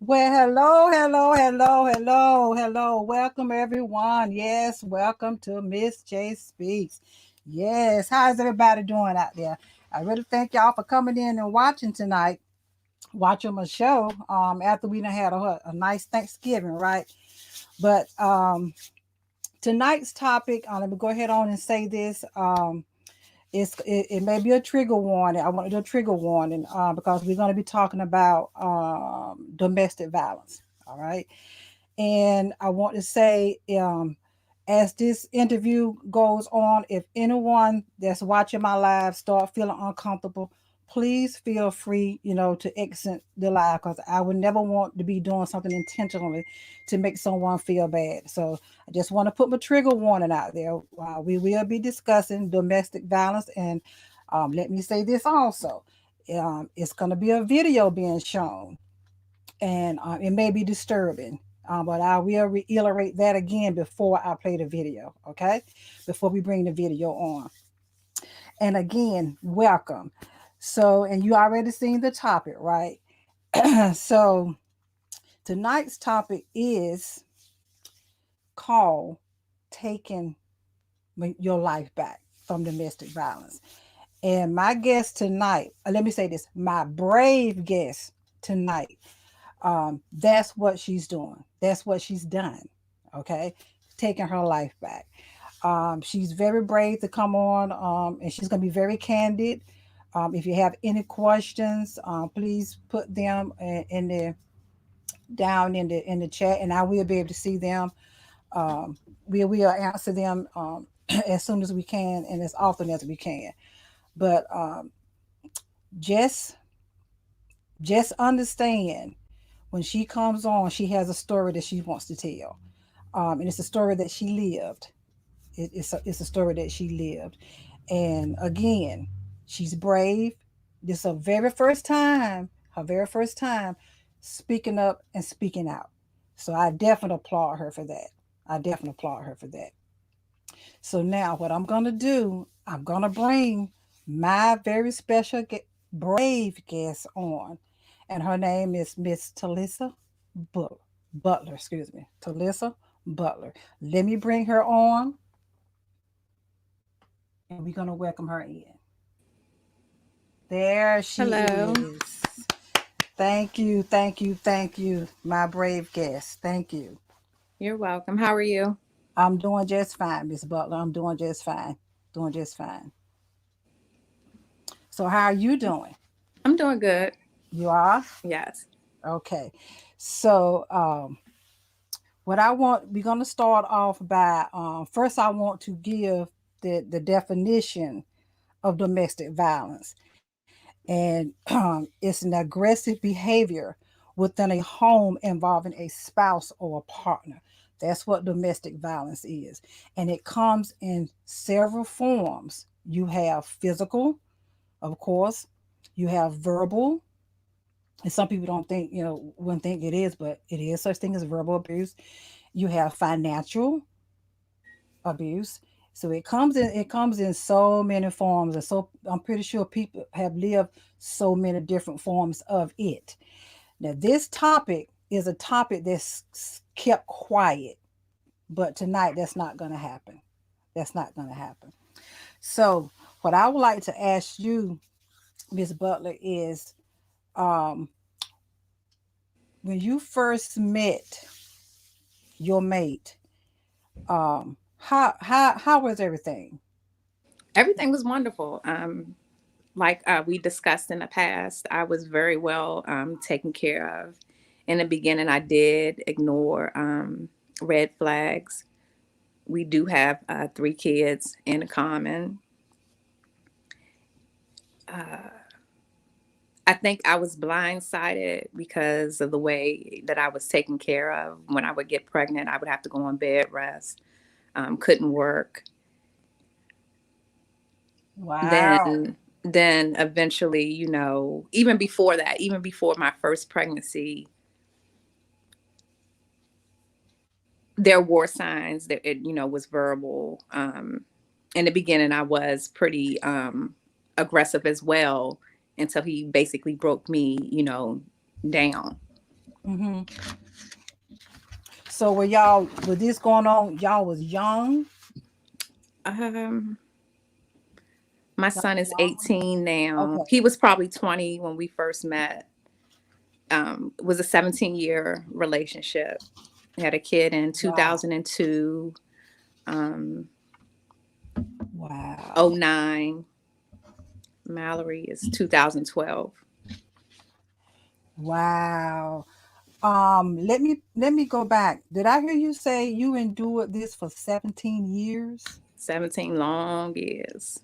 Well, hello. Welcome, everyone. Yes, welcome to Miss J Speaks. Yes, how's everybody doing out there? I really thank y'all for coming in and watching tonight, watching my show. After we done had a nice Thanksgiving, right? But tonight's topic, let me go ahead on and say this. it may be a trigger warning. I want to do a trigger warning because we're going to be talking about domestic violence. All right. And I want to say, as this interview goes on, if anyone that's watching my live start feeling uncomfortable, please feel free, to exit the live because I would never want to be doing something intentionally to make someone feel bad. So I just want to put my trigger warning out there. We will be discussing domestic violence, and let me say this also. It's going to be a video being shown, and it may be disturbing. But I will reiterate that again before I play the video, okay? Before we bring the video on. And again, welcome. So, and you already seen the topic, right? So, tonight's topic is called Taking Your Life Back from Domestic Violence. And my guest tonight, let me say this, my brave guest tonight, that's what she's doing. That's what she's done. Okay. Taking her life back. She's very brave to come on, and she's going to be very candid. If you have any questions, please put them in the down in the chat, and I will be able to see them. We will answer them as soon as we can and as often as we can. But just just understand when she comes on, she has a story that she wants to tell, and it's a story that she lived. It's a story that she lived, and again, she's brave. This is her very first time speaking up and speaking out. So I definitely applaud her for that. I definitely applaud her for that. So now, what I'm gonna do, I'm gonna bring my very special brave guest on, and her name is Miss Tilisa Butler. Excuse me, Tilisa Butler. Let me bring her on, and we're gonna welcome her in. There she Hello. is. Thank you, thank you, thank you, my brave guest. Thank you. You're welcome. How are you? I'm doing just fine, Miss Butler. I'm doing just fine. Doing just fine. So how are you doing? I'm doing good. You are? Yes. Okay. So what I want, we're gonna start off by first I want to give the definition of domestic violence. And it's an aggressive behavior within a home involving a spouse or a partner. That's what domestic violence is. And it comes in several forms. You have physical, of course, you have verbal, and some people don't think, wouldn't think it is, but it is such thing as verbal abuse. You have financial abuse. So it comes in so many forms, and so I'm pretty sure people have lived so many different forms of it. Now this topic is a topic that's kept quiet, but tonight that's not going to happen. That's not going to happen. So what I would like to ask you, Miss Butler, is um, when you first met your mate, how was everything? Everything was wonderful. Like we discussed in the past, I was very well taken care of. In the beginning, I did ignore red flags. We do have 3 kids in common. I think I was blindsided because of the way that I was taken care of. When I would get pregnant, I would have to go on bed rest, couldn't work. Wow. Then eventually, even before that, even before my first pregnancy, there were signs that it, was verbal. In the beginning, I was pretty aggressive as well until he basically broke me, down. Hmm. So with this going on, y'all was young? Um, my Y'all son was is young? 18 now. Okay. He was probably 20 when we first met. It was a 17-year relationship. We had a kid in Wow. 2002, um, Wow. 09. Mallory is 2012. Wow. Let me go back. Did I hear you say you endured this for 17 years? 17 long years.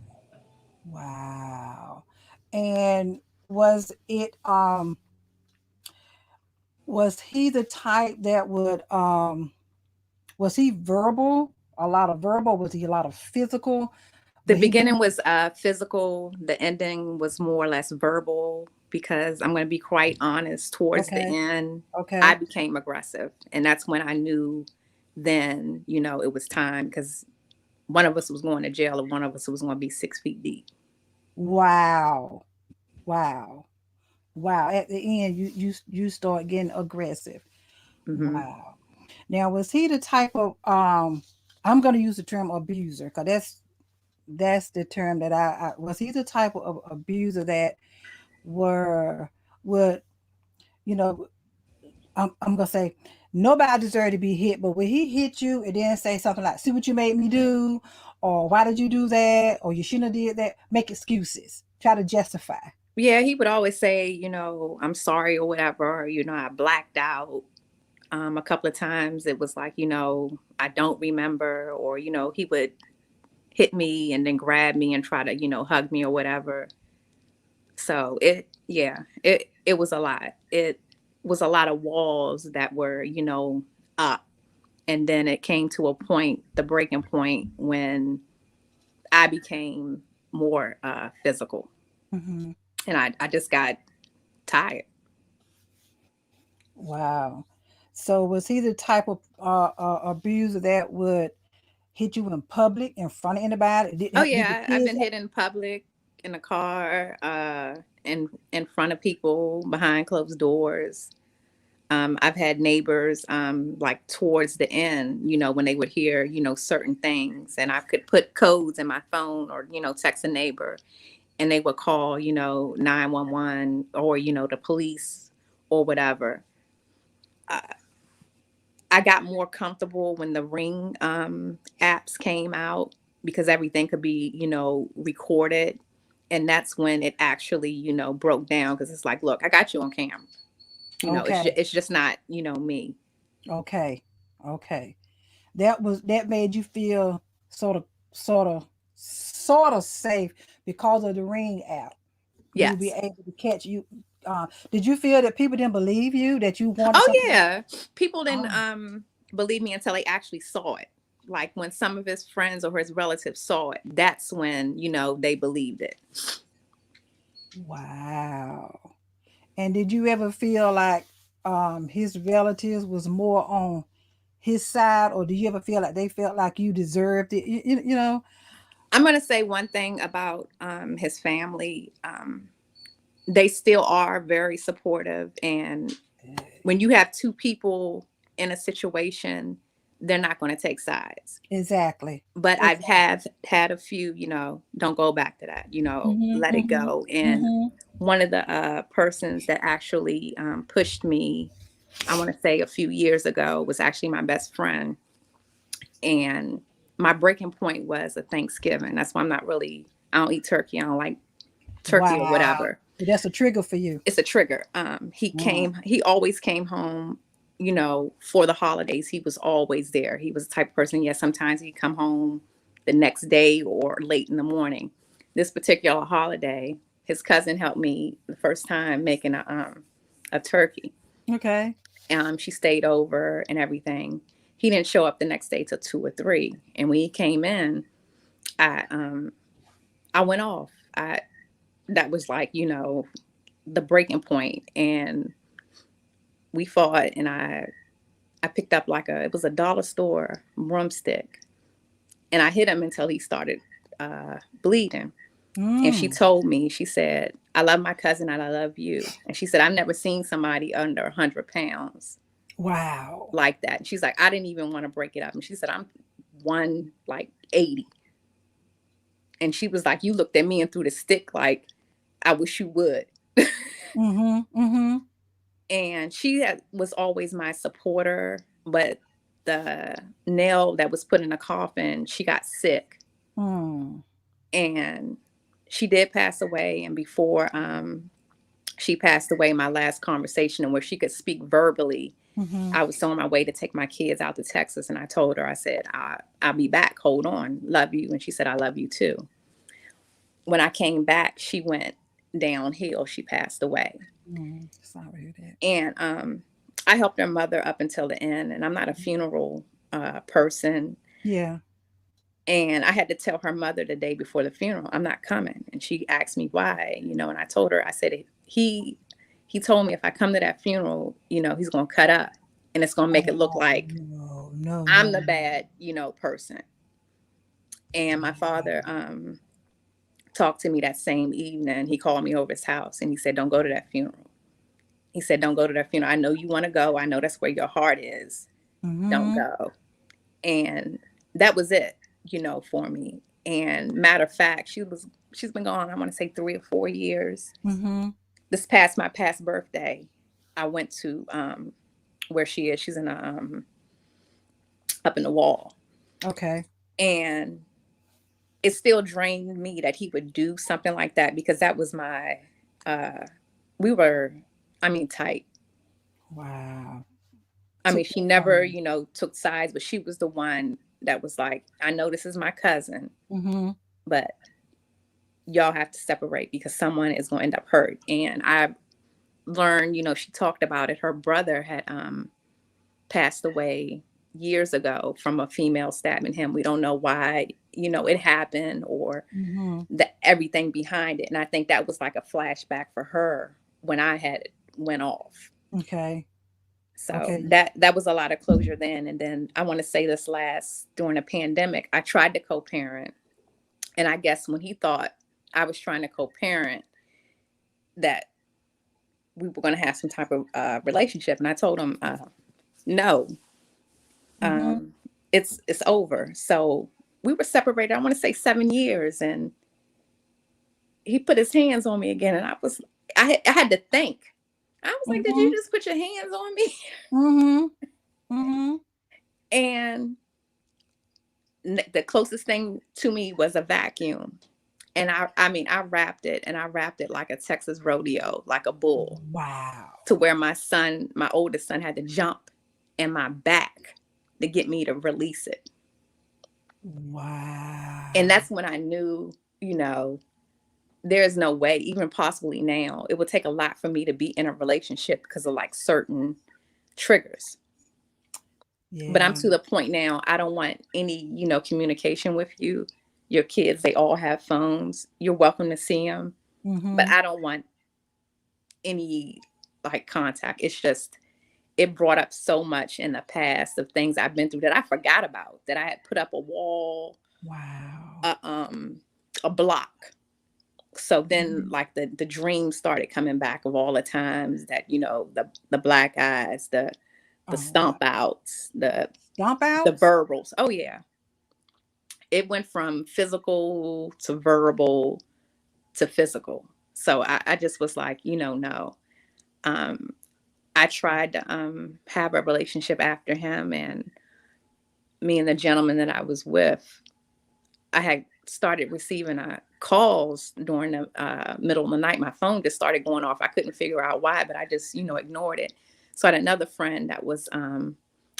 Wow. And was he the type that would was he verbal? A lot of verbal? Was he a lot of physical? The Would he do beginning was physical, the ending was more or less verbal because I'm going to be quite honest, towards the okay, end, I okay. became aggressive. And that's when I knew then, it was time because one of us was going to jail and one of us was going to be 6 feet deep. Wow. Wow. Wow. At the end you start getting aggressive. Hmm. Wow. Now was he the type of I'm gonna use the term abuser because that's the term that I was he the type of abuser that were would you know I'm gonna say nobody deserved to be hit, but when he hit you and then say something like, "See what you made me do," or "Why did you do that?" or "You shouldn't have did that," make excuses, try to justify. Yeah, he would always say, I'm sorry or whatever. I blacked out. A couple of times it was like, I don't remember, or, he would hit me and then grab me and try to, hug me or whatever. So it was a lot. It was a lot of walls that were, up. And then it came to a point, the breaking point, when I became more physical. Hmm. And I just got tired. Wow. So was he the type of abuser that would hit you in public in front of anybody? Oh Did the yeah, I've kids been hit in public, in a car, in front of people, behind closed doors. I've had neighbors, like towards the end, when they would hear, certain things, and I could put codes in my phone or, text a neighbor, and they would call, 911 or, the police or whatever. Uh, I got more comfortable when the Ring apps came out because everything could be, recorded. And that's when it actually, broke down because it's like, look, I got you on camera. okay, It's just not, me. okay, okay. That made you feel sort of sort of sort of safe because of the Ring app. You would be Yes. able to catch you. Did you feel that people didn't believe you that you wanted Oh something? yeah. People didn't Oh, believe me until they actually saw it. Like when some of his friends or his relatives saw it, that's when, they believed it. wow. And did you ever feel like his relatives was more on his side, or do you ever feel like they felt like you deserved it? You know? I'm gonna say one thing about his family. They still are very supportive, and when you have two people in a situation, they're not going to take sides. Exactly. But I've Exactly. have had a few, don't go back to that, Mhm. let it Mhm. go. And Mhm. one of the persons that actually pushed me, I want to say a few years ago, was actually my best friend. And my breaking point was a Thanksgiving. That's why I don't eat turkey. I don't like turkey or Wow. whatever. So that's a trigger for you. It's a trigger. Mm. He always came home, for the holidays. He was always there. He was the type of person, yes, sometimes he'd come home the next day or late in the morning. This particular holiday, his cousin helped me the first time making a turkey. Okay. She stayed over and everything. He didn't show up the next day till 2 or 3. And when he came in, I went off. I That was like, the breaking point. And we fought, and I picked up like it was a dollar store broomstick, and I hit him until he started bleeding. And she Mm. told me, she said, I love my cousin and I love you. And she said, I've never seen somebody under 100 pounds Wow. like that. And she's like, I didn't even want to break it up. And she said, I'm one like 80. And she was like, you looked at me and threw the stick like, I wish you would. Mhm. Mhm. And was always my supporter, but the nail that was put in the coffin, she got sick, Mm. and she did pass away, and before she passed away, my last conversation, and where she could speak verbally, Mm-hmm. I was on my way to take my kids out to Texas, and I told her, I said, I'll be back. Hold on. Love you. And she said, I love you too. When I came back, she went downhill. She passed away. Sorry to hear that. And I helped her mother up until the end. And I'm not a funeral person. Yeah. And I had to tell her mother the day before the funeral, I'm not coming. And she asked me why, and I told her, I said, he told me if I come to that funeral, he's going to cut up, and it's going to make it look Oh, like no, no, I'm no. the bad, person. And my father talked to me that same evening. He called me over his house and he said, don't go to that funeral. He said, don't go to that funeral. I know you want to go. I know that's where your heart is. Don't Mm-hmm. go. And that was it, for me. And matter of fact, she's been gone, I want to say 3 or 4 years. Mm-hmm. My past birthday, I went to where she is. She's in up in the wall. Okay. And it still drained me that he would do something like that, because that was my we were, tight. Wow. Took She that never, from took sides, but she was the one that was like, I know this is my cousin, you. Mm-hmm. but y'all have to separate because someone is going to end up hurt. And I learned, she talked about it. Her brother had passed away years ago from a female stabbing him. We don't know why, it happened, or Mm-hmm. everything behind it. And I think that was like a flashback for her when I had went off. Okay. So Okay. that was a lot of closure then. And then I want to say this last, during the pandemic, I tried to co-parent. And I guess when he thought I was trying to co-parent, that we were going to have some type of relationship. And I told him, no, Mm-hmm. um, it's over. So we were separated, I want to say 7 years. And he put his hands on me again. And I had to think. I was like, did you Mm-hmm. just put your hands on me? Mm-hmm. Mm-hmm. And the closest thing to me was a vacuum. And I wrapped it, and I wrapped it like a Texas rodeo, like a bull, Wow. to where my oldest son had to jump in my back to get me to release it. And Wow. that's when I knew, there's no way, even possibly now, it would take a lot for me to be in a relationship because of like certain triggers. But I'm Yeah. to the point now, I don't want any, communication with you. Your kids, they all have phones. You're welcome to see them, but Mm-hmm. I don't want any like contact. It's just, it brought up so much in the past of things I've been through that I forgot about, that I had put up a wall, Wow. a, a block. So then Mhm. like the dreams started coming back of all the times that, the black eyes, the Oh, wow. stomp outs, Stomp the outs? verbals. Oh yeah. It went from physical to verbal to physical. So I just was like, no. Um, I tried to have a relationship after him, and me and the gentleman that I was with, I had started receiving calls during the middle of the night. My phone just started going off. I couldn't figure out why, but I just, ignored it. So I had another friend that was on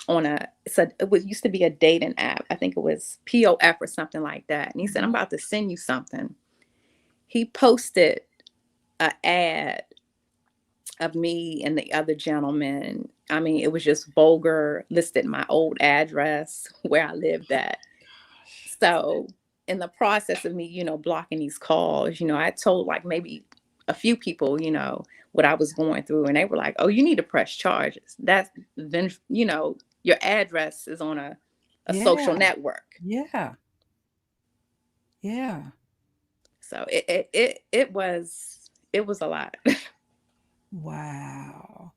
it was used to be a dating app. I think it was POF or something like that. And he said, I'm Mhm. about to send you something. He posted an ad of me and the other gentleman. It was just vulgar, listed my old address where I lived at. So in the process of me, blocking these calls, I told like maybe a few people, what I was going through, and they were like, "Oh, you need to press charges. That's then, your address is on a social Yeah. network." Yeah. Yeah. So it was a lot. Wow.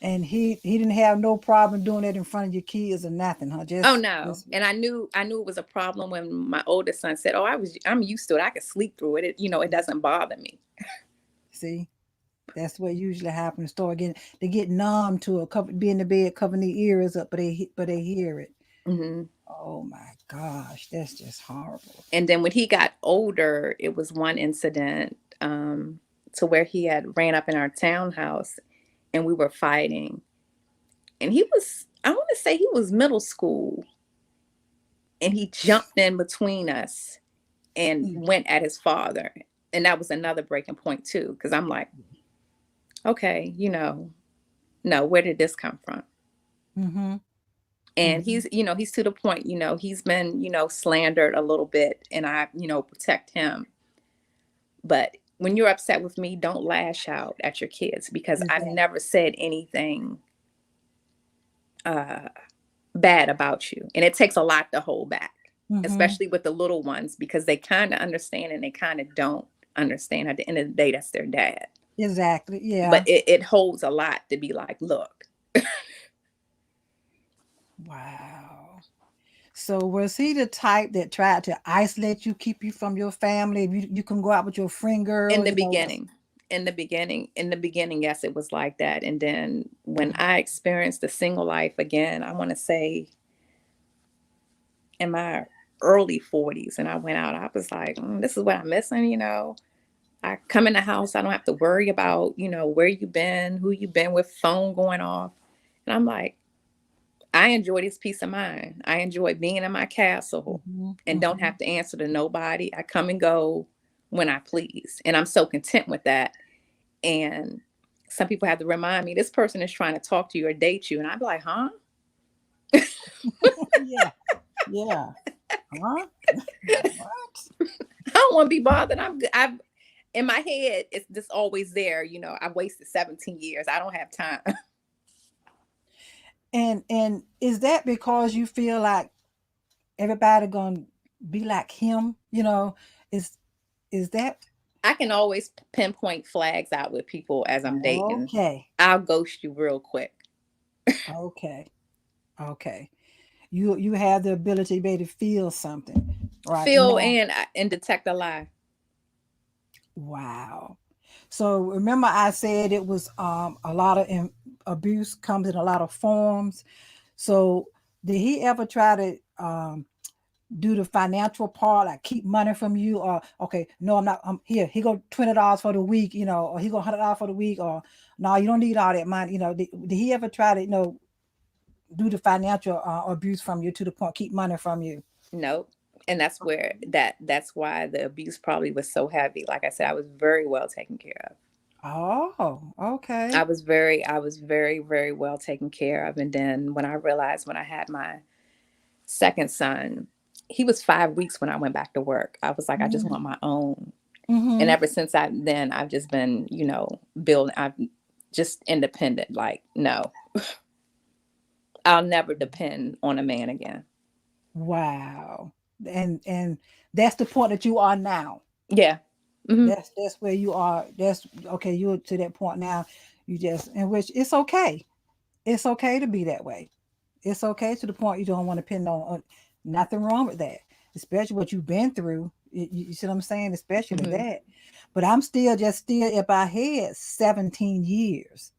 And he didn't have no problem doing that in front of your kids or nothing, huh? Oh Just no. And I knew it was a problem when my oldest son said, "Oh, I'm used to it. I could sleep through it. It doesn't bother me." see. That's what usually happens. Start getting they get numb to a cover, be in the bed covering their ears up, but they hear it. Hmm. Oh my gosh, that's just horrible. And then when he got older, it was one incident to where he had ran up in our townhouse and we were fighting. And he was, I want to say he was middle school, and he jumped in between us and Mm. went at his father. And that was another breaking point too, because I'm like, okay, no, where did this come from? Mm-hmm. And Mm-hmm. he's to the point, he's been, slandered a little bit, and I, protect him. But when you're upset with me, don't lash out at your kids, because I've Exactly. never said anything uh, bad about you. And it takes a lot to hold back, Mm-hmm. especially with the little ones, because they kind of understand and they kind of don't understand. At the end of the day, that's their dad. Exactly. But Yeah. it holds a lot to be like, look, Wow. So was he the type that tried to isolate you, keep you from your family? You can go out with your friend in girls, the you know. beginning, yes, it was like that. And then when I experienced the single life again, I want to say in my early 40s, and I went out, I was like, this is what I'm missing. I come in the house, I don't have to worry about, where you been, who you been with, phone going off. And I'm like, I enjoy this peace of mind. I enjoy being in my castle Mm-hmm. and don't Mm-hmm. have to answer to nobody. I come and go when I please. And I'm so content with that. And some people have to remind me, this person is trying to talk to you or date you. And I'd be like, huh? Yeah. Yeah. Huh? What? I don't want to be bothered. I'm good. In my head, it's just always there. I wasted 17 years. I don't have time. And is that because you feel like everybody gonna be like him? Is is that I can always pinpoint flags out with people as I'm dating. okay? I'll ghost you real quick. Okay. Okay. You have the ability to be able to feel something, right? Feel Now, and detect a lie. wow. So remember I said it was a lot of abuse comes in a lot of forms. So did he ever try to do the financial part, like keep money from you, or okay, no, I'm not. I'm here. He go $20 for the week, or he go $100 for the week, or no, you don't need all that money. Did he ever try to do the financial abuse from you to the point keep money from you? Nope. And that's why the abuse probably was so heavy. Like I said, I was very well taken care of. Oh, okay. I was very, very well taken care of. And then when I realized, when I had my second son, he was 5 weeks when I went back to work. I was like, I just want my own. And Mm-hmm. ever since I've just been, building. I'm just independent. Like, no, I'll never depend on a man again. Wow. And that's the point that you are now. Yeah. Hmm. That's where you are. That's okay. You're to that point now. You just in which it's okay. It's okay to be that way. It's okay to the point you don't want to depend on nothing wrong with that, especially what you've been through. You see what I'm saying? Especially Hmm. that. But I'm still in my head 17 years.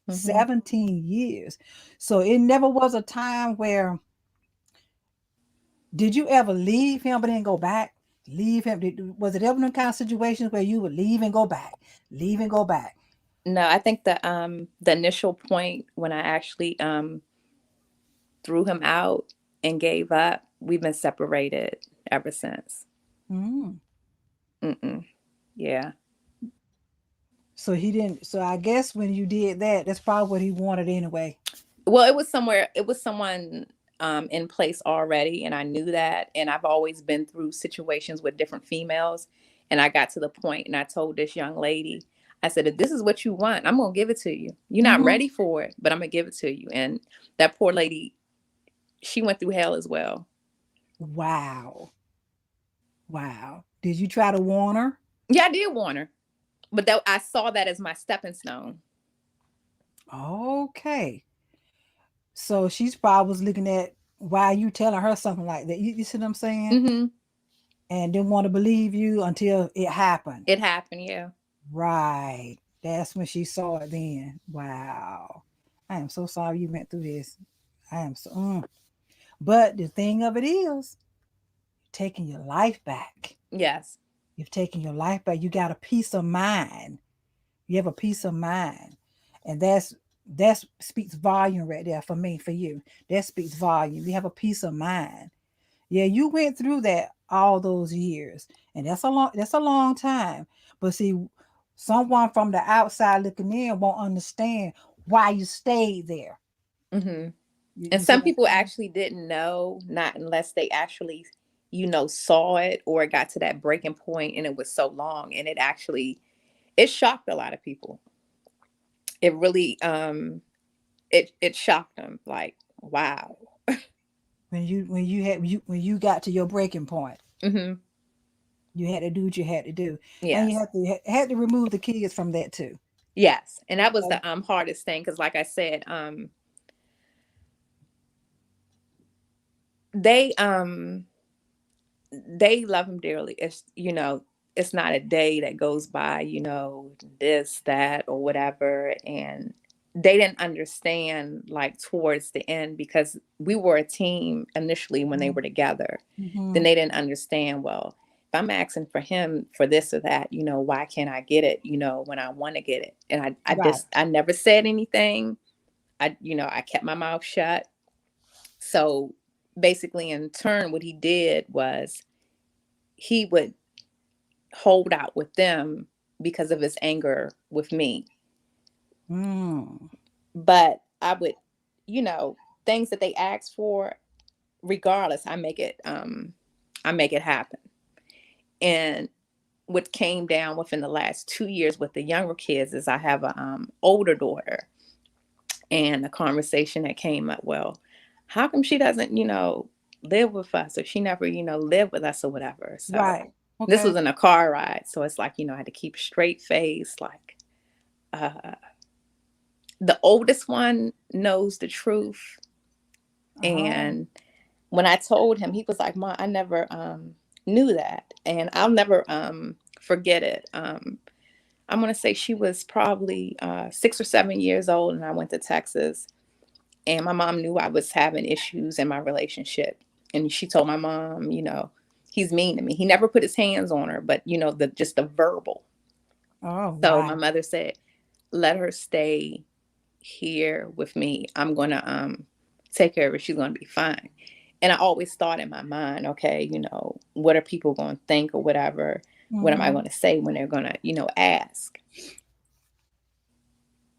Hmm. 17 years. So it never was a time where did you ever leave him but then go back? Leave him. Was it ever in kind of situations where you would leave and go back, leave and go back? No, I think the initial point when I actually threw him out and gave up, we've been separated ever since. Mm. Mm-mm. Yeah. So he didn't. So I guess when you did that, that's probably what he wanted anyway. Well, it was someone in place already, and I knew that. And I've always been through situations with different females. And I got to the point and I told this young lady, I said, if this is what you want, I'm going to give it to you. You're not Hmm. ready for it, but I'm going to give it to you. And that poor lady, she went through hell as well. Wow. Wow. Did you try to warn her? Yeah, I did warn her, but that, I saw that as my stepping stone. Okay. So she's probably was looking at why you telling her something like that. You see what I'm saying? Hmm. And didn't want to believe you until it happened. It happened. Yeah. Right. That's when she saw it then. Wow. I am so sorry you went through this. I am so. But the thing of it is, taking your life back. Yes. You've taken your life back. You got a peace of mind. You have a peace of mind. And that speaks volume right there for me, for you. That speaks volume. You have a peace of mind. Yeah, you went through that all those years. And that's a long time. But see, someone from the outside looking in won't understand why you stayed there. Hmm. And You see some what people I'm saying? actually didn't know, not unless they actually, saw it, or it got to that breaking point and it was so long, and it shocked a lot of people. It really, it shocked them. Like, wow. When you got to your breaking point, Hmm. you had to do what you had to do. And you Yes. had to remove the kids from that too. Yes. And that was Okay. the hardest thing, because like I said, they they love him dearly. It's not a day that goes by, this, that, or whatever. And they didn't understand, like, towards the end, because we were a team initially when they were together. Then Mm-hmm. they didn't understand, well, if I'm asking for him for this or that, why can't I get it, when I want to get it? And Right. I never said anything. I kept my mouth shut. So basically, in turn, what he did was he would hold out with them because of his anger with me. Mm. But I would, you know, things that they asked for, regardless, I make it happen. And what came down within the last 2 years with the younger kids is I have a older daughter, and a conversation that came up, well, how come she doesn't, live with us, or she never, lived with us or whatever. So Right. this Okay. was in a car ride. So it's like, I had to keep a straight face. Like, uh, the oldest one knows the truth. Oh. And when I told him, he was like, "Mom, I never knew that." And I'll never forget it. I'm going to say she was probably 6 or 7 years old, and I went to Texas. And my mom knew I was having issues in my relationship. And she told my mom, he's mean to me. He never put his hands on her, but, just the verbal. Oh, So my wow. mother said, let her stay here with me. I'm going to take care of her. She's going to be fine. And I always thought in my mind, okay, what are people going to think or whatever? What am I Mm-hmm. going to say when they're going to, ask?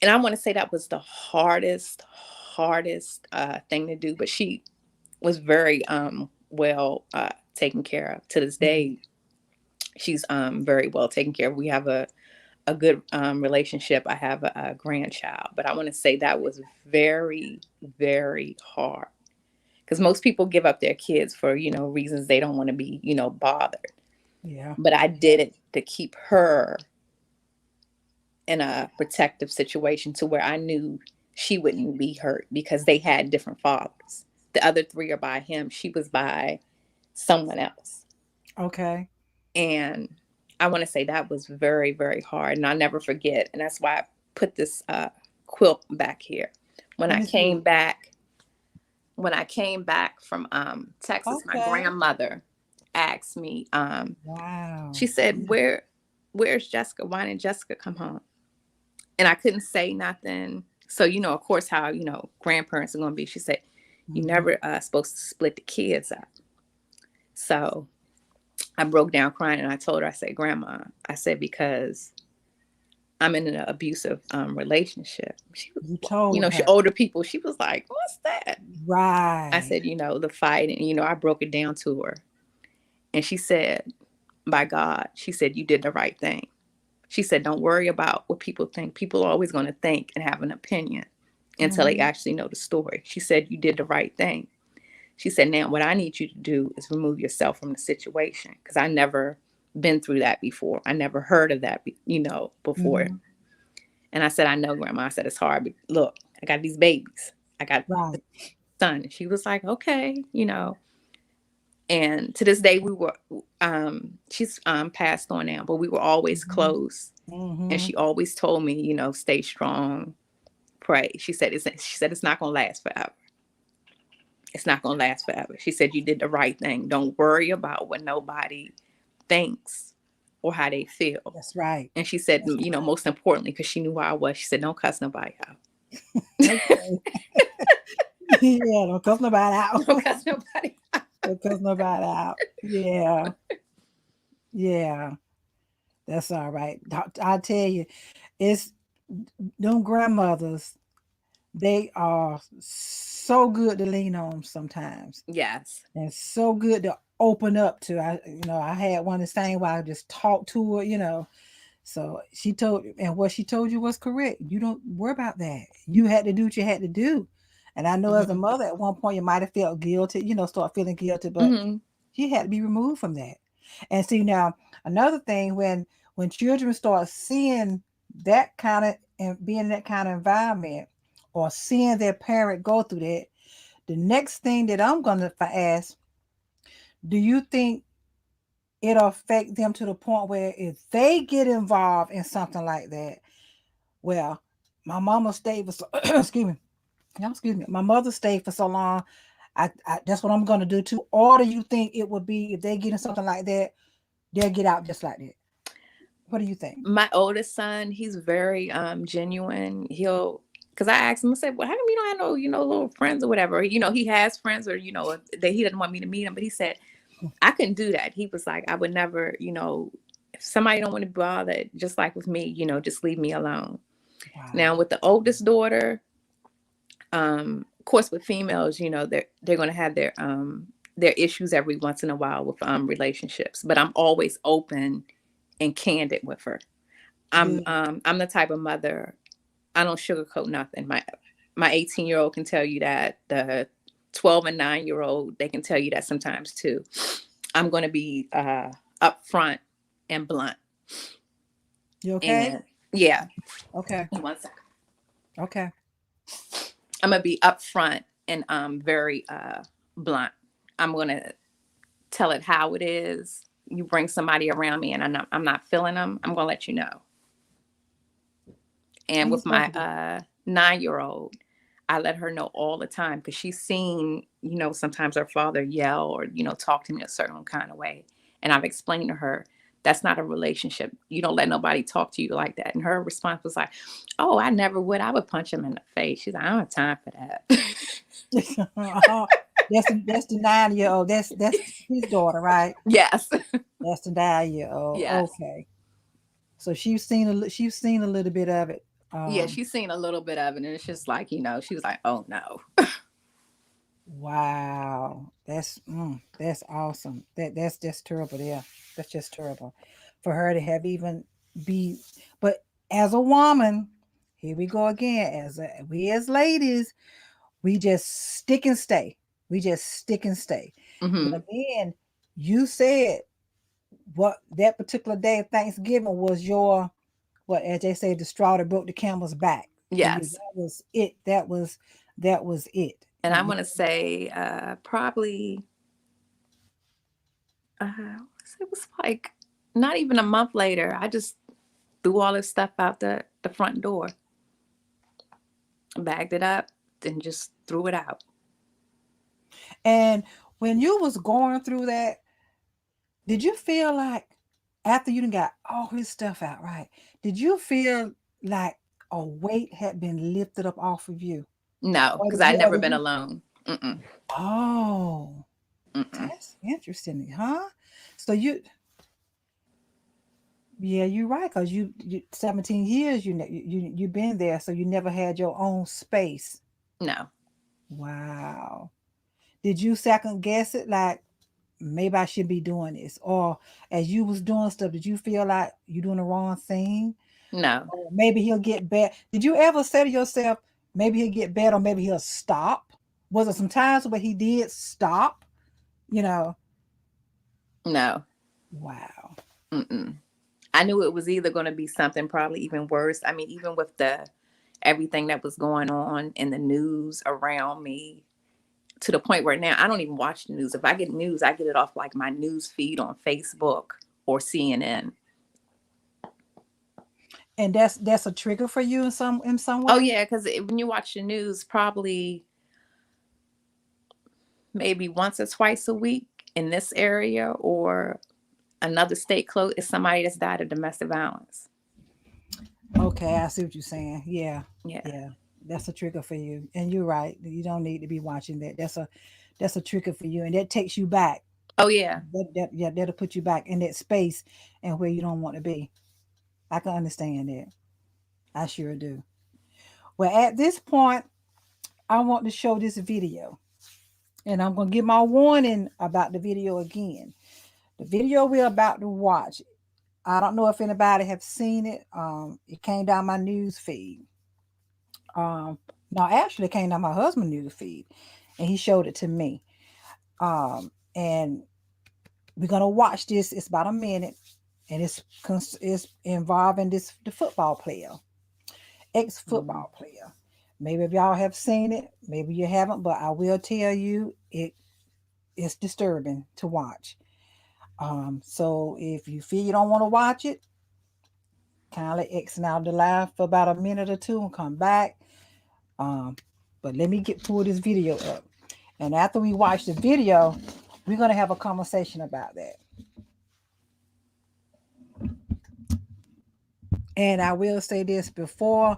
And I want to say that was the hardest thing to do. But she was very well taken care of. To this Mm-hmm. day, she's very well taken care of. We have a good relationship. I have a grandchild. But I want to say that was very, very hard, because most people give up their kids for, reasons they don't want to be, bothered. Yeah. But I did it to keep her in a protective situation, to where I knew she wouldn't be hurt, because they had different fathers. The other three are by him. She was by someone else. Okay. And I want to say that was very, very hard. And I'll never forget. And that's why I put this quilt back here. When Let I me see. came back, when I came back from Texas, my Okay. grandmother asked me, she Wow. said, where's Jessica? Why didn't Jessica come home? And I couldn't say nothing. So, of course, how, grandparents are going to be. She said, you Mm-hmm. never supposed to split the kids up. So I broke down crying, and I told her, I said, Grandma, I said, because I'm in an abusive relationship. She was, You told she her. older people. She was like, what's that? I Right. said, the fight. And, I broke it down to her. And she said, by God, she said, you did the right thing. She said, don't worry about what people think. People are always going to think and have an opinion until they Mm-hmm. actually know the story. She said, you did the right thing. She said, now what I need you to do is remove yourself from the situation, because I never been through that before. I never heard of that, before. Mm-hmm. And I said, I know, Grandma. I said, it's hard, but look, I got these babies. I got the Right. son. And she was like, okay, And to this day, we were, she's passed on now, but we were always Mm-hmm. close. And Mm-hmm. she always told me, stay strong, pray. She said it's not gonna last forever. It's not going to last forever. She said, you did the right thing. Don't worry about what nobody thinks or how they feel. That's right. And she said, That's most importantly, because she knew who I was, she said, don't cuss nobody out. right. Okay. Yeah, don't cuss nobody out. Don't cuss nobody out. Don't cuss nobody out. Yeah. Yeah. That's all right. I tell you, it's them grandmothers, they are so good to lean on sometimes. Yes. And so good to open up to. I had one the same where I just talked to her. So she told, and what she told you was correct. You don't worry about that. You had to do what you had to do. And I know as a Mm-hmm. mother, at one point you might have felt guilty, start feeling guilty, but Mm-hmm. she had to be removed from that. And see now, another thing, when children start seeing that kind of and being in that kind of environment, or seeing their parent go through that, the next thing that I'm gonna ask, do you think it'll affect them to the point where if they get involved in something like that, well, my mama stayed for so, excuse me, yeah, excuse me, my mother stayed for so long. That's what I'm gonna do too. Or do you think it would be if they get in something like that, they'll get out just like that? What do you think? My oldest son, he's very genuine. He'll, because I asked him, I said, well, how come you don't have no, little friends or whatever? He has friends, or that he doesn't want me to meet him. But he said I couldn't do that. He was like, I would never, if somebody don't want to bother, just like with me, just leave me alone. Wow. Now with the oldest daughter, of course with females, they're going to have their issues every once in a while with relationships, but I'm always open and candid with her. I'm Good. I'm the type of mother, I don't sugarcoat nothing. My 18-year-old can tell you that. The 12 and 9-year-old, they can tell you that sometimes too. I'm going to be upfront and blunt. You okay? And yeah, Okay. one second. Okay. I'm going to be upfront and very blunt. I'm going to tell it how it is. You bring somebody around me and I'm not feeling them, I'm going to let you know. And And you're with supposed my to do. 9-year-old, I let her know all the time because she's seen, sometimes her father yell or, talk to me a certain kind of way. And I've explained to her, that's not a relationship. You don't let nobody talk to you like that. And her response was like, oh, I never would. I would punch him in the face. She's like, I don't have time for that. That's the 9-year-old. That's his daughter, right? Yes. That's the 9-year-old. Yes. Okay. So she's seen a little bit of it. Yeah, she's seen a little bit of it. And it's just like, she was like, oh no. Wow. That's awesome. That's just terrible. Yeah. That's just terrible for her to have even be. But as a woman, here we go again. We as ladies, we just stick and stay. We just stick and stay. But Hmm. again, you said what that particular day of Thanksgiving was your, what, as they say, the straw that broke the camel's back for you. Yes. That was it. That was it. And And I'm going to say probably it was like not even a month later, I just threw all this stuff out the front door, bagged it up, and just threw it out. and when you was going through that, did you feel like after you done got all this stuff out, right? Did you feel like a weight had been lifted up off of you? No, Or because did I'd you or never did been you alone. Mm-mm, Oh, mm-mm. that's interesting, huh? So yeah, you're right, because you 17 years you've been there, so you never had your own space. No, Wow. Did you second guess it, like maybe I should be doing this? Or as you was doing stuff, did you feel like you doing the wrong thing? no, Or maybe he'll get better. Did you ever say to yourself, maybe he'll get better, or maybe he'll stop? Was there some times where he did stop? You know, no. wow. Mm-mm. I knew it was either going to be something probably even worse. I mean, even with the everything that was going on in the news around me, to the point where now I don't even watch the news. If I get news, I get it off like my news feed on Facebook or CNN. And that's a trigger for you in some Oh way? yeah, because when you watch the news, probably maybe once or twice a week in this area, or another state close is somebody that's died of domestic violence. Okay, I see what you're saying. Yeah, Yeah. yeah, that's a trigger for you, and you're right. You don't need to be watching that. That's a trigger for you, and that takes you back. Oh yeah. Yeah, that'll put you back in that space and where you don't want to be. I can understand that. I sure do. Well, at this point, I want to show this video, and I'm gonna give my warning about the video again. The video we're about to watch, I don't know if anybody have seen it. It came down my news feed. Um, no, actually, it came down my husband's news feed, and he showed it to me. And we're gonna watch this. It's about a minute, and it's involving the football player, ex Mm-hmm. football player. Maybe if y'all have seen it, maybe you haven't, but I will tell you it's disturbing to watch. So if you feel you don't want to watch it, kindly exit out the live for about a minute or two and come back. Um, but let me get pull this video up. And after we watch the video, we're gonna have a conversation about that. And I will say this before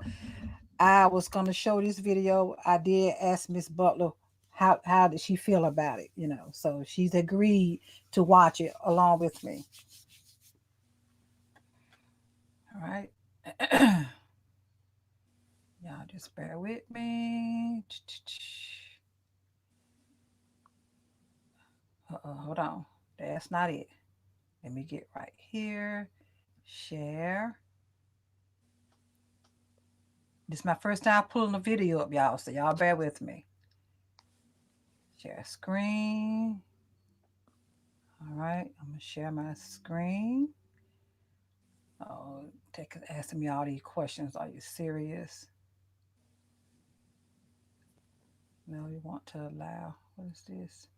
I was gonna show this video, I did ask Miss Butler how did she feel about it, So she's agreed to watch it along with me. All right. Y'all just bear with me. Hold on. That's not it. Let me get right here. Share. This is my first time pulling the video up, y'all. So y'all bear with me. Share screen. All right. I'm gonna share my screen. Oh, asking me all these questions. Are you serious? No, you want to allow. What is this?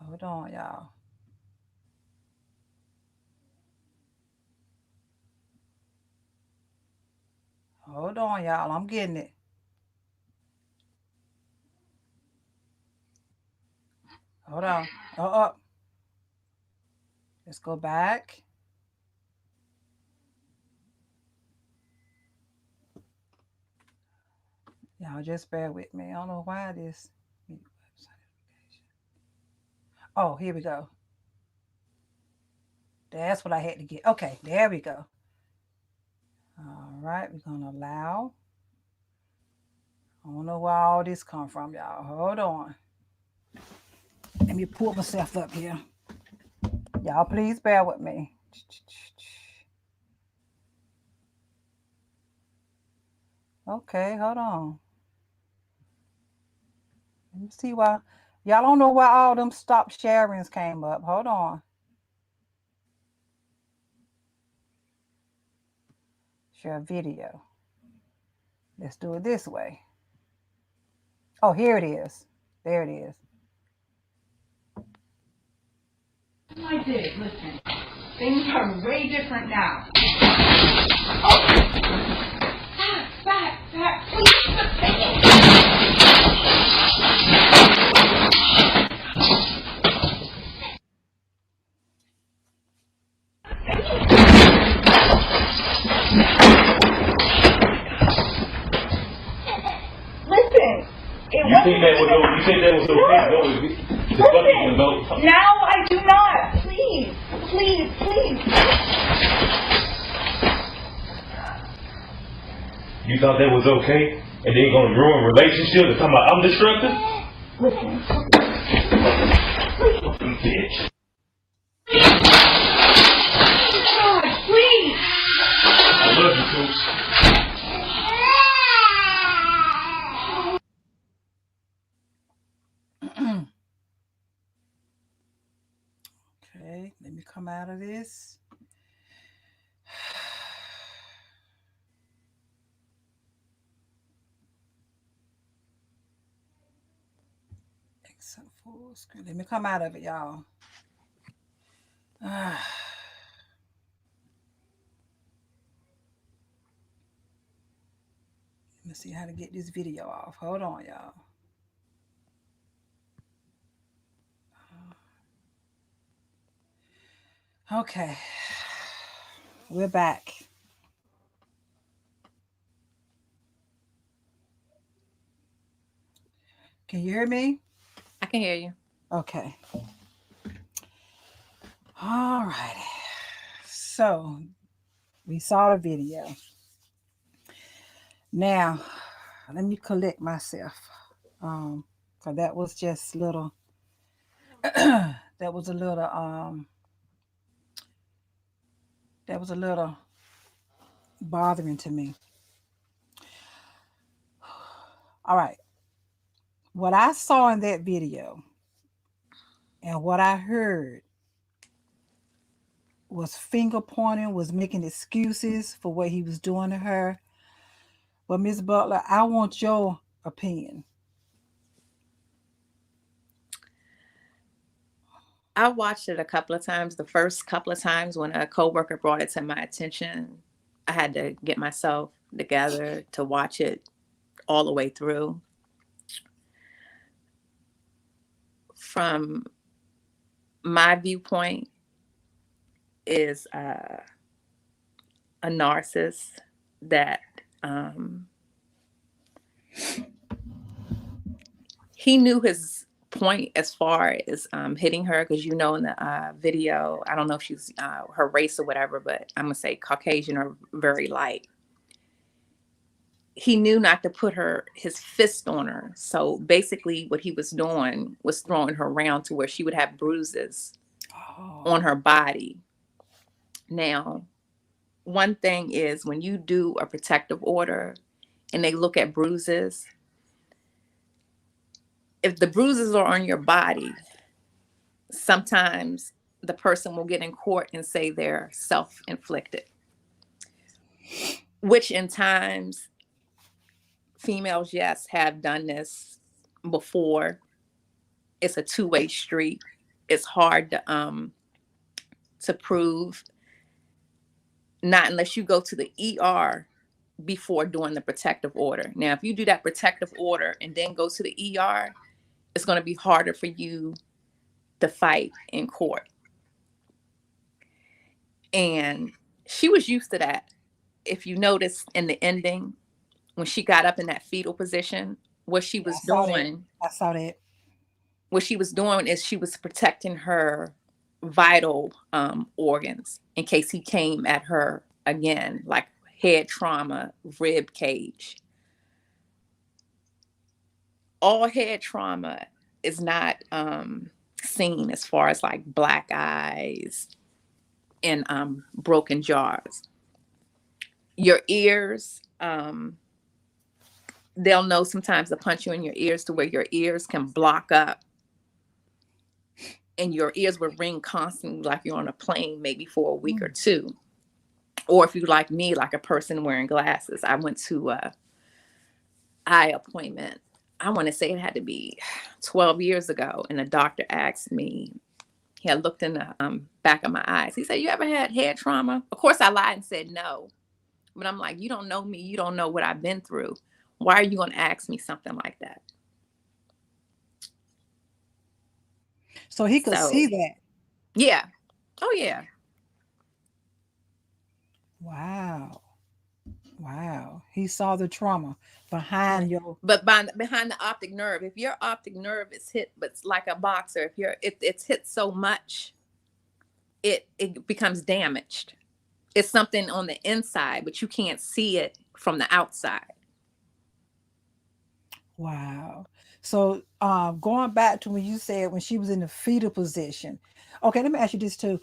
Hold on, y'all. Hold on, y'all. I'm getting it. Hold on. Oh. Let's go back. Y'all just bear with me. I don't know why this. Oh, here we go. That's what I had to get. Okay, there we go. All right, we're gonna allow. I don't know where all this come from, y'all. Hold on. Let me pull myself up here. Y'all, please bear with me. Okay, hold on. Let me see why. Y'all don't know why all them stop sharings came up. Hold on. Share video. Let's do it this way. Oh, here it is. There it is. I did. Listen, things are way different now. Oh! Back, please. Listen, You think that was okay? Listen, now I do not. Please. You thought that was okay? And then gonna ruin relationships and talking about I'm destructive? Listen. Bitch. God, please. I love you, Coach. Okay, let me come out of this. Exit full screen. Let me come out of it, y'all. Let me to see how to get this video off. Hold on, y'all. Okay, we're back. Can you hear me? I can hear you. Okay. All right. So we saw the video. Now, let me collect myself. Cause that was just little. that was a little. That was a little bothering to me. All right. What I saw in that video and what I heard was finger pointing, was making excuses for what he was doing to her. But Miss Butler, I want your opinion. I watched it a couple of times. The first couple of times when a coworker brought it to my attention, I had to get myself together to watch it all the way through. From my viewpoint, is a narcissist that he knew his point as far as hitting her, because in the video, I don't know if she's her race or whatever, but I'm gonna say Caucasian or very light. He knew not to put his fist on her, so basically what he was doing was throwing her around to where she would have bruises on her body. Now, one thing is, when you do a protective order and they look at bruises, if the bruises are on your body, sometimes the person will get in court and say they're self-inflicted, which in times females, yes, have done this before. It's a two-way street. It's hard to prove, not unless you go to the ER before doing the protective order. Now, if you do that protective order and then go to the ER, it's going to be harder for you to fight in court. And she was used to that. If you notice in the ending, when she got up in that fetal position, what she was doing, I saw that. what she was doing is she was protecting her vital organs in case he came at her again, like head trauma, rib cage. All head trauma is not seen as far as like black eyes and broken jaws. Your ears, they'll know sometimes to punch you in your ears to where your ears can block up and your ears will ring constantly like you're on a plane, maybe for a week or two. Or if you like me, like a person wearing glasses. I went to a eye appointment. I want to say it had to be 12 years ago. And the doctor asked me, he had looked in the back of my eyes. He said, "You ever had head trauma?" Of course, I lied and said no. But I'm like, you don't know me. You don't know what I've been through. Why are you going to ask me something like that? So he could see that. Yeah. Oh, yeah. Wow. Wow. He saw the trauma behind your. But behind the optic nerve, if your optic nerve is hit, but it's like a boxer, if it's hit so much, it becomes damaged. It's something on the inside, but you can't see it from the outside. Wow. So going back to when you said when she was in the fetal position. Okay, let me ask you this too.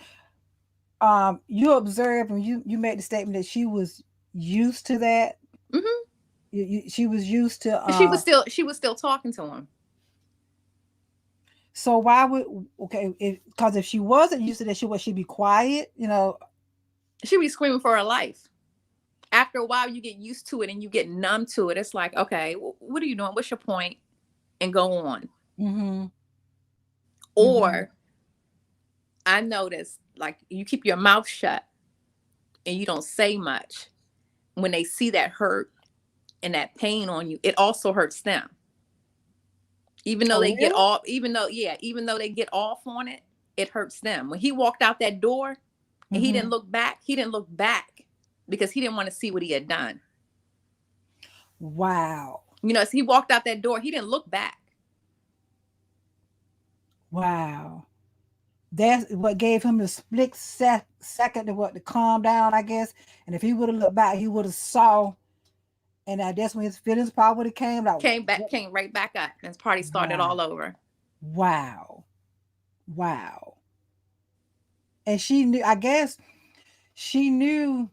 You observed when you made the statement that she was used to that. Mm-hmm. She was used to. She was still talking to him. So why would because if she wasn't used to that, she'd be quiet, She'd be screaming for her life. After a while, you get used to it and you get numb to it. It's like, okay, what are you doing? What's your point? And go on. Mm-hmm. Or I noticed, like, you keep your mouth shut and you don't say much. When they see that hurt, and that pain on you, it also hurts them. Even though Oh, they get really? off, even though they get off on it, it hurts them. When he walked out that door and he Mm-hmm. didn't look back, because he didn't want to see what he had done. Wow. As he walked out that door, he didn't look back. Wow. That's what gave him the split second to calm down, I guess. And if he would have looked back, he would have saw. And that's when his feelings probably would have came like, Came right back up, and his party started wow, all over. wow, wow. And she knew, I guess she knew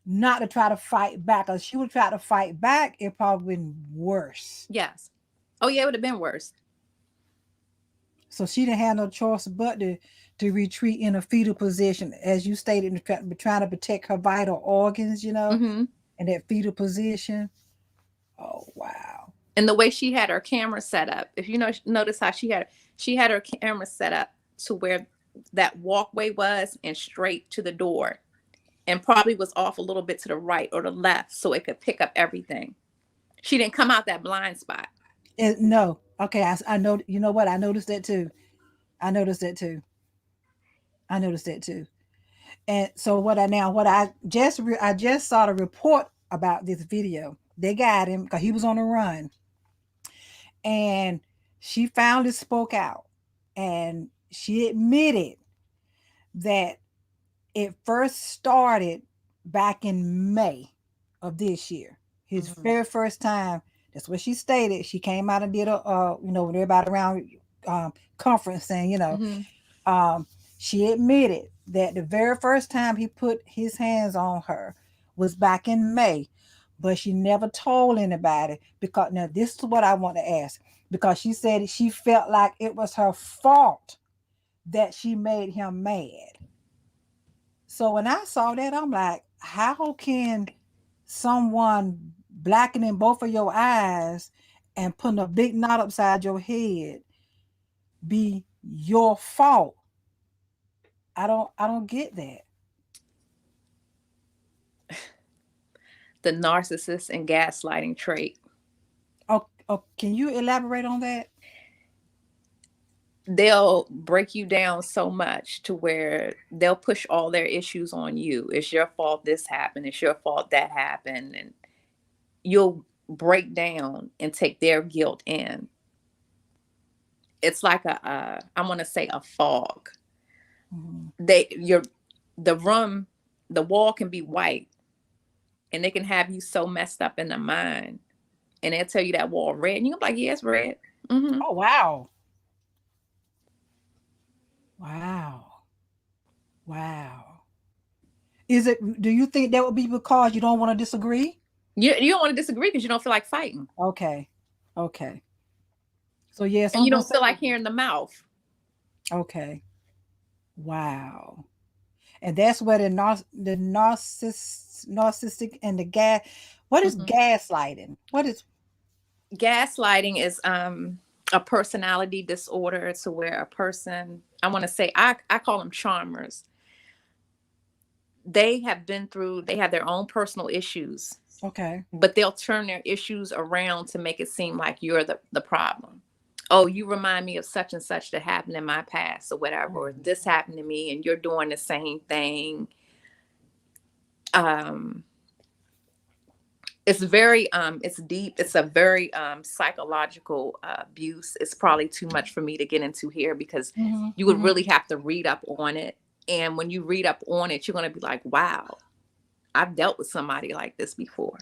not to try to fight back. Or she would try to fight back, it probably been worse. Yes. Oh yeah, it would have been worse. So she didn't have no choice but to retreat in a fetal position, as you stated, trying to protect her vital organs, Mm-hmm. in that fetal position. Oh wow. And the way she had her camera set up, if you notice how she had her camera set up to where that walkway was and straight to the door, and probably was off a little bit to the right or the left so it could pick up everything. She didn't come out that blind spot. No. Okay, I know. You know what? I noticed that too. I noticed that too. I noticed that too. And so what I just saw the report about this video. They got him because he was on the run, and she finally spoke out, and she admitted that it first started back in May of this year. His very first time. That's what she stated. She came out and did with everybody around conference saying, Mm-hmm. she admitted that the very first time he put his hands on her was back in May, but she never told anybody because now this is what I want to ask, because she said she felt like it was her fault that she made him mad. So when I saw that, I'm like, how can someone blackening both of your eyes and putting a big knot upside your head be your fault? I don't get that. The narcissist and gaslighting trait. Oh, can you elaborate on that? They'll break you down so much to where they'll push all their issues on you. It's your fault this happened. It's your fault that happened. And you'll break down and take their guilt in. It's like I want to say a fog. Mm-hmm. The wall can be white, and they can have you so messed up in the mind, and they'll tell you that wall red, and you're like, yeah, it's red. Mm-hmm. Oh wow. Wow. Wow. Do you think that would be because you don't want to disagree? You don't want to disagree because you don't feel like fighting. Okay. Okay. So yes, And I'm you gonna don't say feel like hearing the mouth. okay. Wow. And that's where the narcissistic and the gas. What is Mm-hmm. gaslighting? What is Gaslighting is a personality disorder to where a person, I want to say, I call them charmers. They have their own personal issues, okay? but they'll turn their issues around to make it seem like you're the problem. Oh, you remind me of such and such that happened in my past or whatever, or this happened to me and you're doing the same thing. It's very it's deep. It's a very psychological abuse. It's probably too much for me to get into here because Mm-hmm, you would mm-hmm. really have to read up on it. And when you read up on it, you're going to be like, wow, I've dealt with somebody like this before.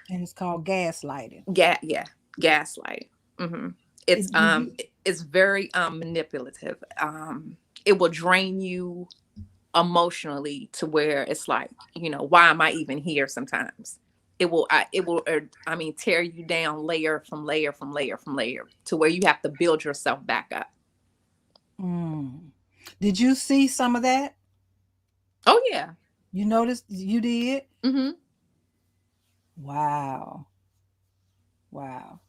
And it's called gaslighting. Yeah, gaslighting. Mm-hmm. It's very manipulative. It will drain you emotionally to where it's like, why am I even here? Sometimes I mean, tear you down layer from layer from layer from layer to where you have to build yourself back up. Did you see some of that? Oh yeah. You noticed? You did? Mm-hmm. Wow. Wow.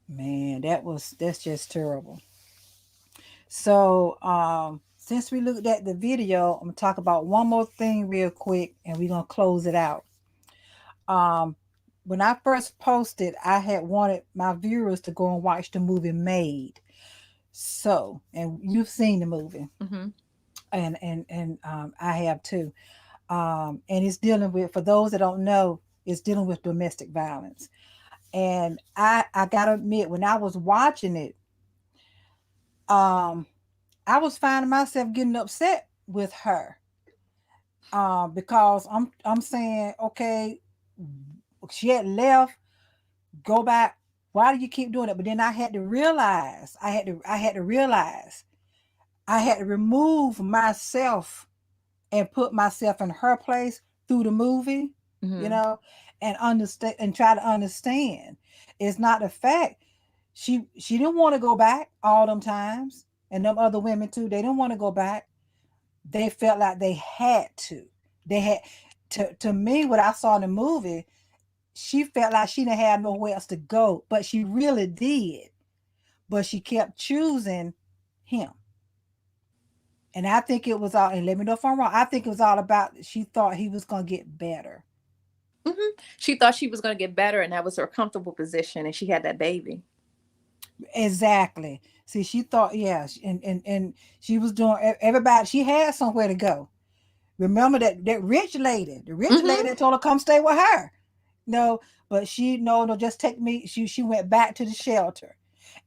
Man, that's just terrible. So, since we looked at the video, I'm gonna talk about one more thing real quick, and we're gonna close it out. Um, when I first posted, I had wanted my viewers to go and watch the movie Made. So, and you've seen the movie, Mm-hmm. and I have too. And it's dealing with, for those that don't know, it's dealing with domestic violence. And I gotta admit, when I was watching it, um, I was finding myself getting upset with her, because I'm saying, okay, she had left, go back. Why do you keep doing it? But then I had to realize, I had to remove myself and put myself in her place through the movie, you Mm-hmm. know, and understand and try to understand. It's not the fact she didn't want to go back all them times, and them other women too. They didn't want to go back. They felt like they had to. They had to me. What I saw in the movie, she felt like she didn't have nowhere else to go, but she really did. But she kept choosing him. And I think it was all, and let me know if I'm wrong, I think it was all about she thought he was going to get better. Mm-hmm. She thought she was going to get better, and that was her comfortable position, and she had that baby. Exactly. See, she thought, yeah, and she was doing, everybody, she had somewhere to go. Remember that rich lady, the rich Mm-hmm. lady that told her come stay with her. No, but no, just take me. She went back to the shelter,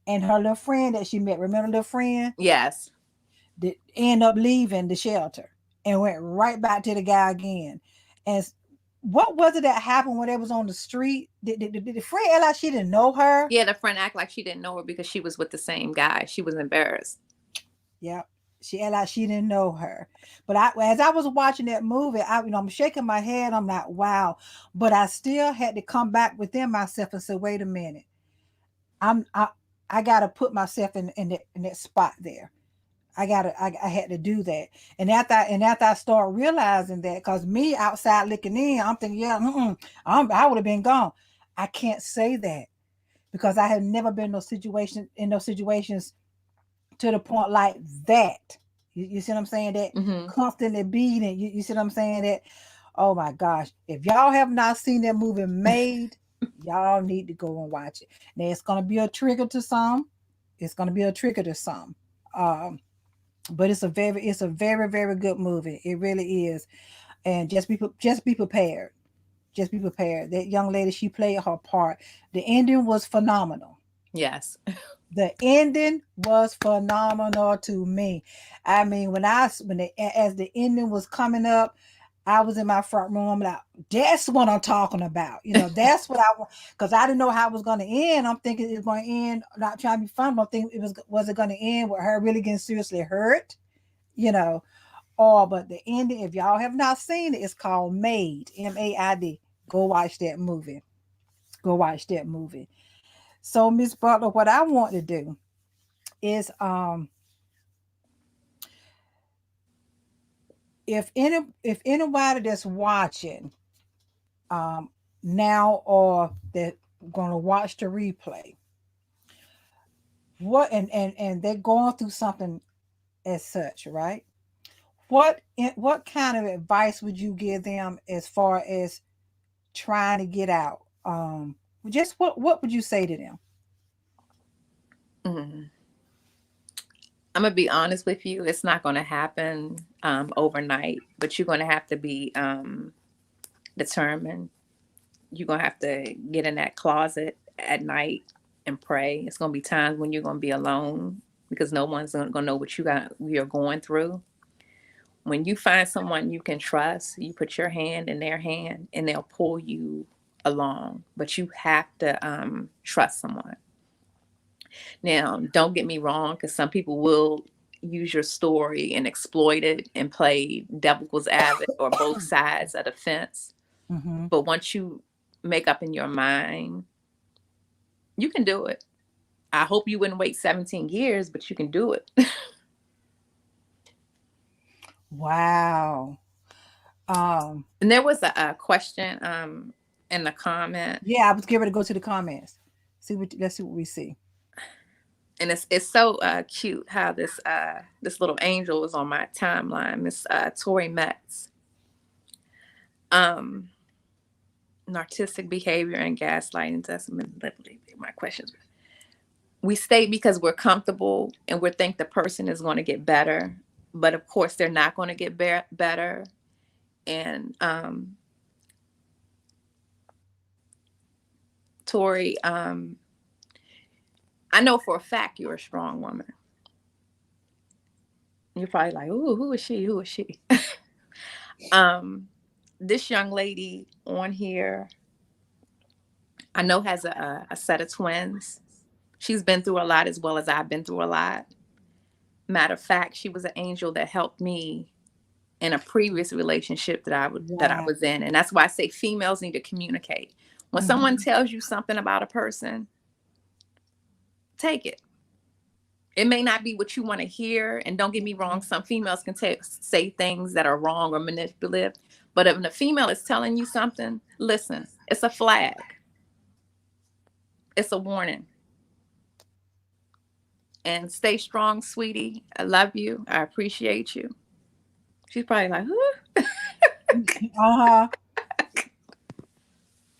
and her little friend that she met, remember little friend, Yes. that end up leaving the shelter and went right back to the guy again. And what was it that happened when they was on the street? Did the friend act like she didn't know her? Yeah, the friend act like she didn't know her because she was with the same guy. She was embarrassed. Yeah. She act like she didn't know her. But as I was watching that movie, I'm shaking my head. I'm like, wow. But I still had to come back within myself and say, wait a minute. I'm I gotta put myself in that spot there. I had to do that. And after I start realizing that, because me outside looking in, I'm thinking, yeah, I would have been gone. I can't say that because I have never been in those situations to the point like that. You see what I'm saying? That Mm-hmm. constantly beating. You see what I'm saying? That, oh my gosh. If y'all have not seen that movie Made, y'all need to go and watch it. Now it's gonna be a trigger to some. It's gonna be a trigger to some. Um, but it's a very very good movie. It really is. And just be prepared. Just be prepared. That young lady, she played her part. The ending was phenomenal. Yes. The ending was phenomenal to me. I mean, as the ending was coming up, I was in my front room. I'm like, that's what I'm talking about. That's what I want, because I didn't know how it was going to end. I'm thinking it's going to end. Not trying to be fun, but I'm thinking was it going to end with her really getting seriously hurt? You know, but the ending. If y'all have not seen it, it's called Made. Maid. Go watch that movie. Go watch that movie. So, Miss Butler, what I want to do is if anybody that's watching um now or that gonna watch the replay, and they're going through something as such, right? What kind of advice would you give them as far as trying to get out? Just what would you say to them? Mm-hmm. I'm gonna be honest with you. It's not gonna happen overnight, but you're gonna have to be determined. You're gonna have to get in that closet at night and pray. It's gonna be times when you're gonna be alone because no one's gonna know what you're going through. When you find someone you can trust, you put your hand in their hand and they'll pull you along. But you have to trust someone. Now, don't get me wrong, because some people will use your story and exploit it and play devil's advocate or both sides of the fence. Mm-hmm. But once you make up in your mind, you can do it. I hope you wouldn't wait 17 years, but you can do it. Wow. Um, And there was a question in the comment, yeah, I was getting ready to go to the comments. Let's see what we see. and it's so cute how this little angel is on my timeline, Miss Tori Metz. Um, narcissistic behavior and gaslighting. That's my questions. We stay because we're comfortable and we think the person is going to get better, but of course they're not going to get better. And Tori, I know for a fact you're a strong woman. You're probably like, "Ooh, who is she? Who is she?" This young lady on here, I know has a set of twins. She's been through a lot as well as I've been through a lot. Matter of fact, she was an angel that helped me in a previous relationship that I Wow. was in, and that's why I say females need to communicate. When someone tells you something about a person, take it. It may not be what you want to hear, and don't get me wrong, some females can say things that are wrong or manipulative, but if a female is telling you something, listen, it's a flag. It's a warning. And stay strong, sweetie. I love you. I appreciate you. She's probably like, huh? Uh-huh.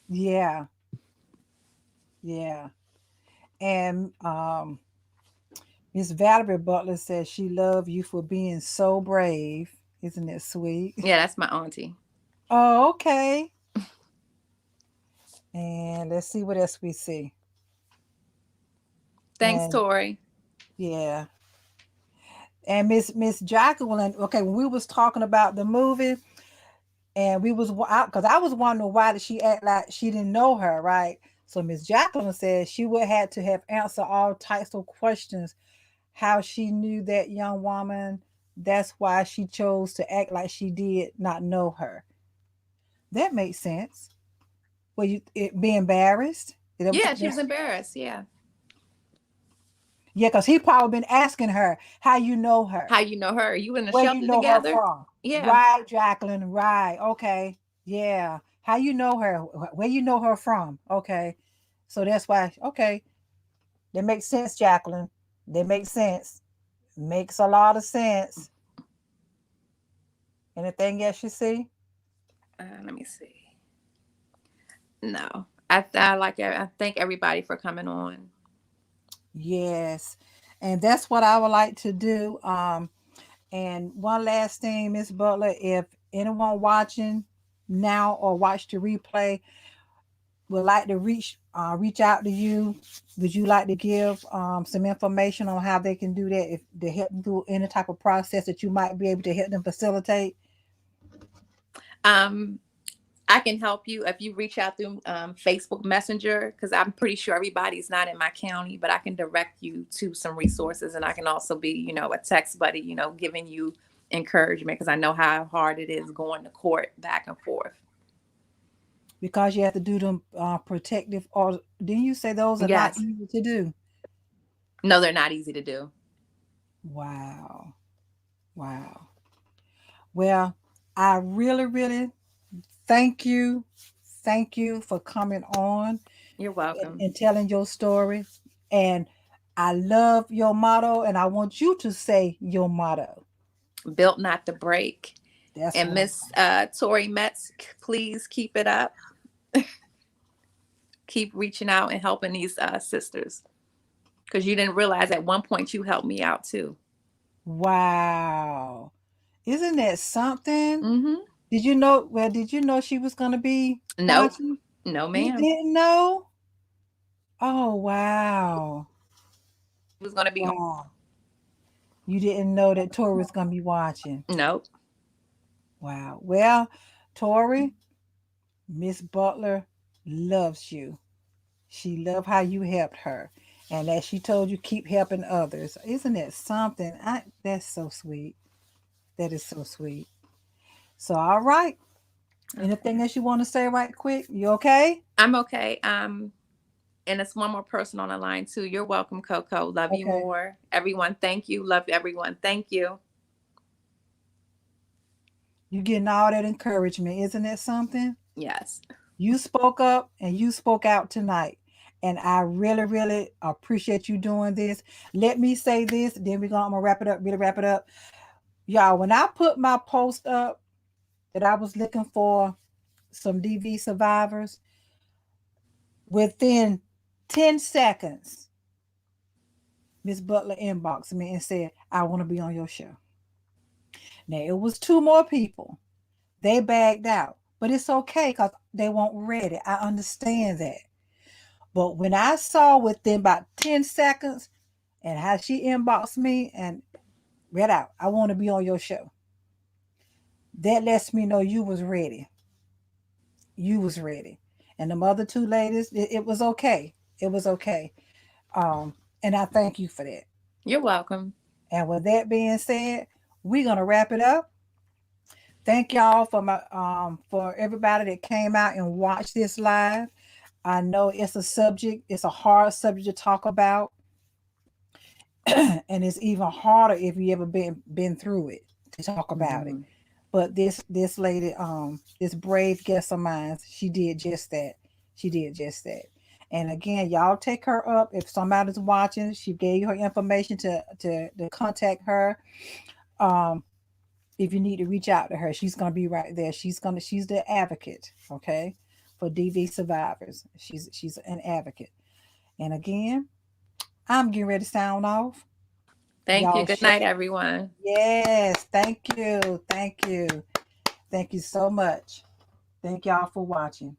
Yeah. Yeah. And Miss Valerie Butler says she loves you for being so brave. Isn't it sweet? Yeah, that's my auntie. Oh, okay. And let's see what else we see. Thanks, And Tori. yeah. And Miss Jacqueline, okay, when we was talking about the movie, and we was out because I was wondering why did she act like she didn't know her, right? So Miss Jacqueline said she would have to have answered all types of questions, how she knew that young woman. That's why she chose to act like she did not know her. That makes sense. Well, be embarrassed. Yeah, she was embarrassed. Yeah. Yeah, because he probably been asking her how you know her. How you know her? You in the Where you shelter know her together? from? Yeah. Right, Jacqueline. Right. Okay. Yeah. How you know her? Where you know her from? Okay. So that's why. Okay. That makes sense, Jacqueline. That makes sense. Makes a lot of sense. Anything else you see? Let me see. No, I thank everybody for coming on. Yes. And that's what I would like to do. And one last thing, Miss Butler, if anyone watching now or watch the replay would like to reach out to you, would you like to give some information on how they can do that if they help them through any type of process that you might be able to help them facilitate? Um, I can help you if you reach out through Facebook Messenger, because I'm pretty sure everybody's not in my county, but I can direct you to some resources, and I can also be, a text buddy, giving you encouragement, because I know how hard it is going to court back and forth. Because you have to do them protective, or didn't you say those are not Yes. easy to do? No, they're not easy to do. Wow. Wow. Well, I really, really thank you. Thank you for coming on You're welcome. and telling your story. And I love your motto, and I want you to say your motto. Built not to break. That's And what Miss Tori Metz, please keep it up. Keep reaching out and helping these sisters, because you didn't realize at one point you helped me out too. wow. Isn't that something? Mm-hmm. Did you know? Well, did you know she was going to be Nope. watching? No, You ma'am. didn't know? Oh, wow. It was going to be on. Wow. You didn't know that Tori was going to be watching. Nope. Wow. Well, Tori, Miss Butler loves you. She loved how you helped her. And as she told you, keep helping others. Isn't that something? That's so sweet. That is so sweet. So, all right. Anything else you want to say right quick? You okay? I'm okay. And it's one more person on the line too. You're welcome, Coco. Love you Okay. more. Everyone, thank you. Love everyone. Thank you. You're getting all that encouragement. Isn't that something? Yes. You spoke up and you spoke out tonight. And I really, really appreciate you doing this. Let me say this, then I'm gonna wrap it up, really wrap it up. Y'all, when I put my post up that I was looking for some DV survivors. Within 10 seconds, Miss Butler inboxed me and said, I want to be on your show. Now, it was 2 more people. They bagged out. But it's okay because they weren't ready. I understand that. But when I saw within about 10 seconds and how she inboxed me and read out, I want to be on your show. That lets me know you was ready. You was ready. And the other 2 ladies, it was okay. It was okay. And I thank you for that. You're welcome. And with that being said, we're gonna wrap it up. Thank y'all for everybody that came out and watched this live. I know it's a hard subject to talk about. And it's even harder if you ever been through it to talk about it. But this lady, this brave guest of mine, she did just that. She did just that. And again, y'all take her up. If somebody's watching, she gave you her information to contact her. If you need to reach out to her, she's gonna be right there. She's the advocate, okay, for DV survivors. She's an advocate. And again, I'm getting ready to sound off. Thank you. Good night, everyone. Yes, thank you. Thank you. Thank you so much. Thank y'all for watching.